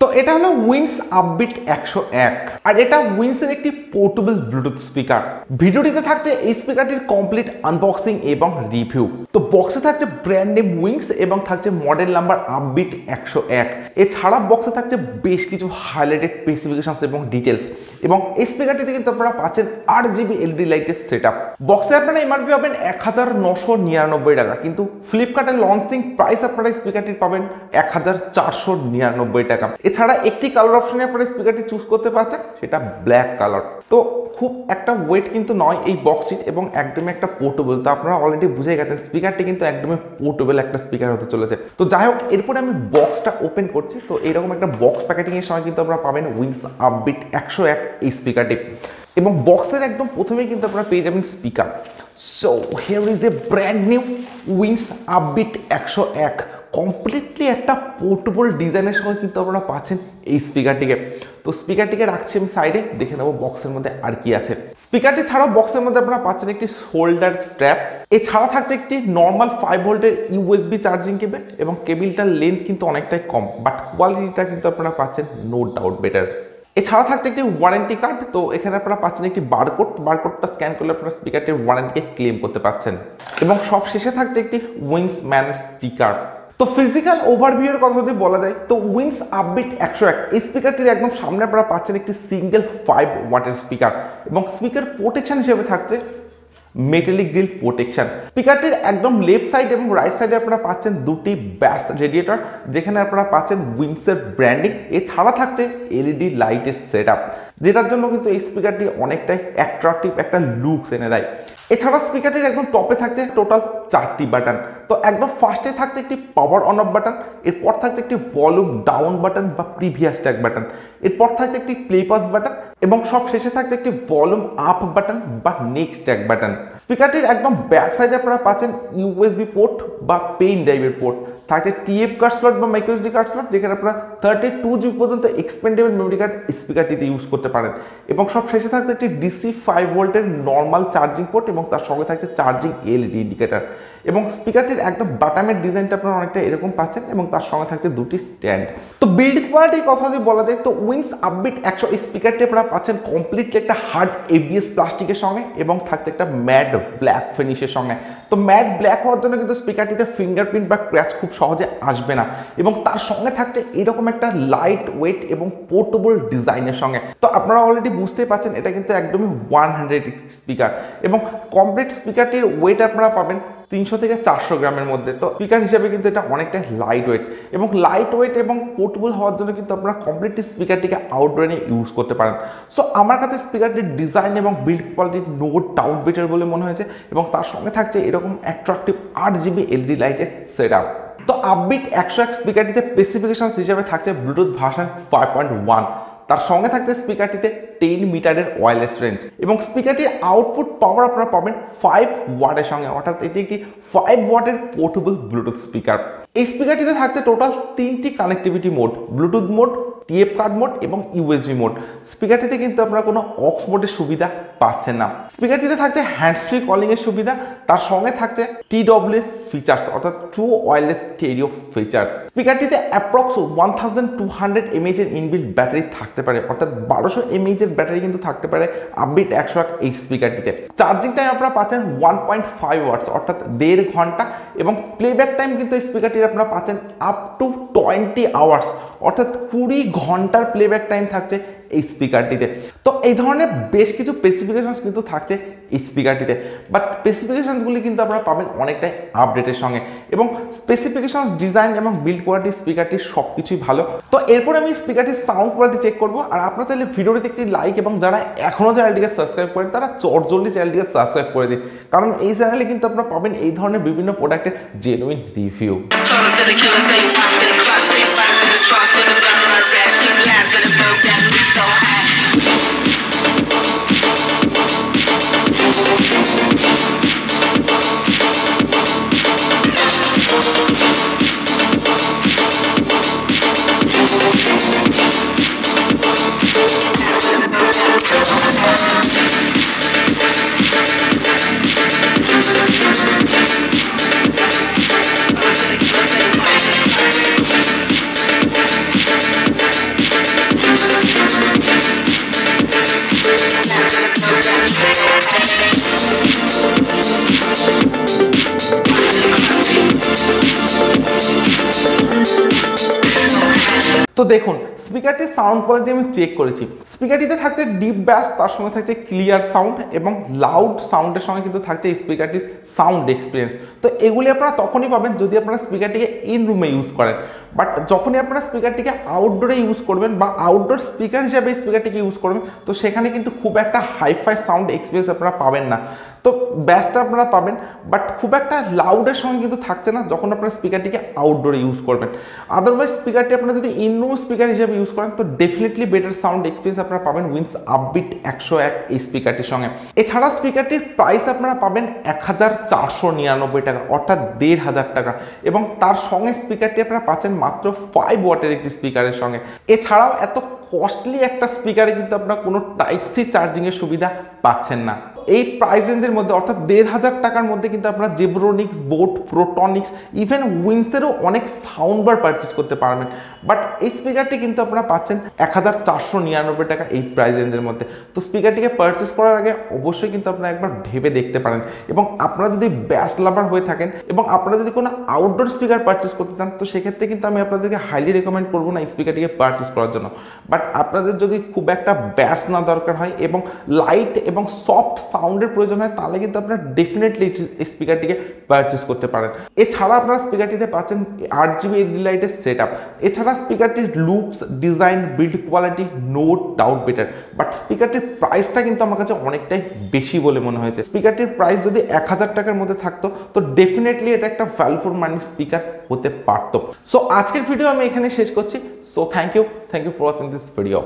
তো এটা হলো উইন্স আপবিট 101 আর এটা উইন্সের একটি পোর্টেবল ব্লুটুথ স্পিকার। ভিডিওটিতে থাকছে এই স্পিকারটির কমপ্লিট আনবক্সিং এবং রিভিউ। তো বক্সে থাকছে ব্র্যান্ড নেম উইন্স এবং থাকছে মডেল নাম্বার আপবিট 101। এছাড়া বক্সে থাকছে বেশ কিছু হাইলাইটেড স্পেসিফিকেশনস এবং ডিটেলস এবং এই স্পিকারটিতে কিন্তু আপনারা পাচ্ছেন RGB LED লাইটের সেটআপ। বক্সে আপনারা এমআরপি পাবেন 1999 টাকা, কিন্তু ফ্লিপকার্টের লঞ্চিং প্রাইস আপনারা স্পিকারটি পাবেন 1499 টাকা। এছাড়া একটি কালার অপশনে আপনারা স্পিকারটি চুজ করতে পারছেন, সেটা ব্ল্যাক কালার। তো খুব একটা ওয়েট কিন্তু নয় এই বক্সটি এবং একদমই একটা পোর্টেবল। তো আপনারা অলরেডি বুঝে গেছেন স্পিকারটি কিন্তু একদমই পোর্টেবল একটা স্পিকার হতে চলেছে। তো যাই হোক, এরপরে আমি বক্সটা ওপেন করছি। তো এইরকম একটা বক্স প্যাকেটিং এর সময় কিন্তু আপনারা পাবেন উইন্স আপবিট 101 এই স্পিকারটি এবং বক্সের একদম প্রথমেই কিন্তু আপনারা পেয়ে যাবেন speaker. So here is a brand new Wings Upbeat 101, completely একটা পোর্টেবল ডিজাইনের সঙ্গে কিন্তু আপনারা পাচ্ছেন এই স্পিকারটিকে। তো স্পিকারটিকে রাখছি আমি সাইডে, দেখে নেবো বক্সের মধ্যে আর কি আছে। স্পিকারটি ছাড়াও বক্সের মধ্যে আপনারা পাচ্ছেন একটি শোল্ডার স্ট্র্যাপ, এছাড়া থাকছে একটি নর্মাল 5 ভোল্টের USB চার্জিং কেবল এবং কেবলটার লেন্থ কিন্তু অনেকটাই কম, বাট কোয়ালিটিটা কিন্তু আপনারা পাচ্ছেন নো ডাউট বেটার। এছাড়া থাকছে একটি ওয়ারেন্টি কার্ড। তো এখানে আপনারা পাচ্ছেন একটি বারকোডটা স্ক্যান করলে আপনারা স্পিকারটির ওয়ারেন্টিকে ক্লেম করতে পারছেন এবং সব শেষে থাকছে একটি উইন্স ম্যান স্টিকার। তো ফিজিক্যাল ওভারভিউয়ের কথা যদি বলা যায়, তো উইন্স আপবিট 101 এই স্পিকারটির একদম সামনে আপনারা পাচ্ছেন একটি সিঙ্গেল 5 ওয়াটের স্পিকার এবং স্পিকার প্রোটেকশন হিসেবে থাকছে মেটালিক গ্রিল প্রোটেকশন। স্পিকারটির একদম লেফট সাইড এবং রাইট সাইডে আপনারা পাচ্ছেন দুটি ব্যাস রেডিয়েটর, যেখানে আপনারা পাচ্ছেন উইন্সের ব্র্যান্ডিং। এছাড়া থাকছে LED লাইটের সেটআপ, যেটার জন্য কিন্তু এই স্পিকারটি অনেকটাই অ্যাট্রাকটিভ একটা লুকস এনে দেয়। এছাড়া স্পিকারটির একদম টপে থাকছে টোটাল 4টি বাটন। তো একদম ফার্স্টে থাকছে একটি পাওয়ার অন অফ বাটন, এরপর থাকছে একটি ভলিউম ডাউন বাটন বা প্রিভিয়াস ট্যাগ বাটন, এরপর থাকছে একটি প্লে পজ বাটন এবং সব শেষে থাকছে একটি ভলিউম আপ বাটন বা নেক্সট ট্যাগ বাটন। স্পিকারটির একদম ব্যাক সাইডে আপনারা পাচ্ছেন USB পোর্ট বা পেন ড্রাইভের পোর্ট, থাকছে TF কার্ড স্লট বা মাইক্রো SD কার্ড স্লট, যেখানে আপনারা 32GB পর্যন্ত এক্সপেন্ডেবল মেমোরি কার্ড স্পিকারটিতে ইউজ করতে পারেন এবং সব শেষে থাকছে একটি DC 5 ভোল্টের নর্মাল চার্জিং পোর্ট এবং তার সঙ্গে থাকছে চার্জিং LED ইন্ডিকেটর এবং স্পিকারটির একদম বাটামের ডিজাইনটা আপনারা অনেকটা এরকম পাচ্ছেন এবং তার সঙ্গে থাকছে দুটি স্ট্যান্ড। তো বিল্ড কোয়ালিটির কথা যদি বলা যায়, তো উইন্স আপবিট 100 এই স্পিকারটি আপনারা পাচ্ছেন কমপ্লিটলি একটা হার্ড ABS প্লাস্টিকের সঙ্গে এবং থাকছে একটা ম্যাট ব্ল্যাক ফিনিশের সঙ্গে। তো ম্যাট ব্ল্যাক হওয়ার জন্য কিন্তু স্পিকারটিতে ফিঙ্গারপ্রিন্ট বা ক্র্যাচ খুব সহজে আসবে না এবং তার সঙ্গে থাকছে এরকম একটা লাইট ওয়েট এবং পোর্টেবল ডিজাইনের সঙ্গে। তো আপনারা অলরেডি বুঝতেই পারছেন এটা কিন্তু একদমই 100 স্পিকার এবং কমপ্লিট স্পিকারটির ওয়েট আপনারা পাবেন 300 থেকে 400 গ্রামের মধ্যে। তো স্পিকার হিসেবে কিন্তু এটা অনেকটা লাইট ওয়েট এবং পোর্টেবল হওয়ার জন্য কিন্তু আপনারা কমপ্লিট স্পিকারটিকে আউটডোরে নিয়ে ইউজ করতে পারেন। সো আমার কাছে স্পিকারটির ডিজাইন এবং build quality no doubt better বলে মনে হয়েছে এবং তার সঙ্গে থাকছে এরকম অ্যাট্রাকটিভ RGB LED লাইটের সেটআপ। তো আপবিট 101 স্পিকারটিতে স্পেসিফিকেশনস হিসেবে থাকছে ব্লুটুথ ভার্সন 5.1, তার সঙ্গে থাকছে স্পিকারটিতে 10 মিটারের ওয়্যারলেস রেঞ্জ এবং স্পিকারটির আউটপুট পাওয়ার আপনারা পাবেন 5 ওয়াটের সঙ্গে, অর্থাৎ এটি একটি 5 ওয়াটের পোর্টেবল ব্লুটুথ স্পিকার। এই স্পিকারটিতে থাকছে টোটাল 3টি connectivity mode, Bluetooth mode, TF card mode এবং USB মোড। স্পিকারটিতে কিন্তু আপনারা কোনো অক্স মোডের সুবিধা পাচ্ছেন না। স্পিকারটিতে থাকছে হ্যান্ডস ফ্রি কলিং এর সুবিধা, তার সঙ্গে থাকছে TWS ফিচার্স অর্থাৎ ট্রু ওয়্যারলেস স্টেরিও ফিচার্স। স্পিকারটিতে অ্যাপ্রক্স 1200 mAh এর ইনবিল্ট ব্যাটারি থাকতে পারে, অর্থাৎ 1200 mAh এর ব্যাটারি কিন্তু থাকতে পারে আপবিট 101 এই স্পিকারটিতে। চার্জিং টাইম আপনারা পাচ্ছেন 1.5 ওয়াটস অর্থাৎ 1.5 ঘন্টা এবং প্লেব্যাক টাইম কিন্তু এই স্পিকারটির আপনারা পাচ্ছেন আপ টু 20 আওয়ার্স অর্থাৎ 20 ঘন্টার প্লেব্যাক টাইম থাকছে এই স্পিকারটিতে। তো এই ধরনের বেশ কিছু স্পেসিফিকেশনস কিন্তু থাকছে এই স্পিকারটিতে, বাট স্পেসিফিকেশনসগুলি কিন্তু আপনারা পাবেন অনেকটাই আপডেটের সঙ্গে এবং স্পেসিফিকেশনস, ডিজাইন এবং বিল্ড কোয়ালিটি স্পিকারটির সব কিছুই ভালো। তো এরপর আমি স্পিকারটির সাউন্ড কোয়ালিটি চেক করবো আর আপনারা চাইলে ভিডিওটিতে একটি লাইক এবং যারা এখনও চ্যানেলটিকে সাবস্ক্রাইব করেন তারা চটজলদি চ্যানেলটিকে সাবস্ক্রাইব করে দিন, কারণ এই চ্যানেলে কিন্তু আপনারা পাবেন এই ধরনের বিভিন্ন প্রোডাক্টের জেনুইন রিভিউ। তো দেখুন স্পিকারটির সাউন্ড কোয়ালিটি আমি চেক করেছি। স্পিকারটিতে থাকছে ডিপ ব্যাস, তার সঙ্গে থাকছে ক্লিয়ার সাউন্ড এবং লাউড সাউন্ডের সঙ্গে কিন্তু থাকছে এই স্পিকারটির সাউন্ড এক্সপিরিয়েন্স। তো এগুলি আপনারা তখনই পাবেন যদি আপনারা স্পিকারটিকে ইন রুমে ইউজ করেন। বাট যখনই আপনারা স্পিকারটিকে আউটডোরে ইউজ করবেন বা আউটডোর স্পিকার হিসাবে স্পিকারটিকে ইউজ করবেন, তো সেখানে কিন্তু খুব একটা হাইফাই সাউন্ড এক্সপিরিয়েন্স আপনারা পাবেন না। তো ব্যাসটা আপনারা পাবেন, বাট খুব একটা লাউডের সঙ্গে কিন্তু থাকছে না যখন আপনারা স্পিকারটিকে আউটডোরে ইউজ করবেন। আদারওয়াইজ স্পিকারটি আপনারা যদি ইনরুম স্পিকার হিসেবে ইউজ করেন তো ডেফিনেটলি বেটার সাউন্ড এক্সপিরিয়েন্স আপনারা পাবেন উইন্স আপবিট 101 এই স্পিকারটির সঙ্গে। এছাড়া স্পিকারটির প্রাইস আপনারা পাবেন 1499 টাকা, অর্থাৎ 1500 টাকা, এবং তার সঙ্গে স্পিকারটি আপনারা পাচ্ছেন মাত্র 5 ওয়াটের একটি স্পিকারের সঙ্গে। এছাড়াও এত কস্টলি একটা স্পিকারে কিন্তু আপনারা কোনো টাইপ সি চার্জিংয়ের সুবিধা পাচ্ছেন না। এই প্রাইস রেঞ্জের মধ্যে অর্থাৎ 1500 টাকার মধ্যে কিন্তু আপনারা জেব্রোনিক্স, বোট, প্রোটনিক্স, ইভেন উইন্সেরও অনেক সাউন্ড বার পারচেস করতে পারবেন। বাট এই স্পিকারটি কিন্তু আপনারা পাচ্ছেন 1499 টাকা এই প্রাইস রেঞ্জের মধ্যে। তো স্পিকারটিকে পারচেস করার আগে অবশ্যই কিন্তু আপনারা একবার ভেবে দেখতে পারেন, এবং আপনারা যদি ব্যাস লাভার হয়ে থাকেন এবং আপনারা যদি কোনো আউটডোর স্পিকার পারচেস করতে চান তো সেক্ষেত্রে কিন্তু আমি আপনাদেরকে হাইলি রেকমেন্ড করবো না এই স্পিকারটিকে পারচেস করার জন্য। বাট আপনাদের যদি খুব একটা ব্যাস না দরকার হয় এবং লাইট এবং সফট সাউন্ডের প্রয়োজন হয় তাহলে কিন্তু আপনারা ডেফিনেটলি এই স্পিকারটিকে পারচেস করতে পারেন। এছাড়া আপনারা স্পিকারটিতে পাচ্ছেন RGB LED লাইটের সেট আপ। এছাড়া স্পিকারটির looks, design, build quality no doubt better, but স্পিকারটির প্রাইসটা কিন্তু আমার কাছে অনেকটাই বেশি বলে মনে হয়েছে। স্পিকারটির প্রাইস যদি 1000 টাকার মধ্যে থাকতো তো ডেফিনেটলি এটা একটা ভ্যালু ফর মানি স্পিকার হতে পারতো। সো আজকের ভিডিও আমি এখানে শেষ করছি। So thank you for watching this video.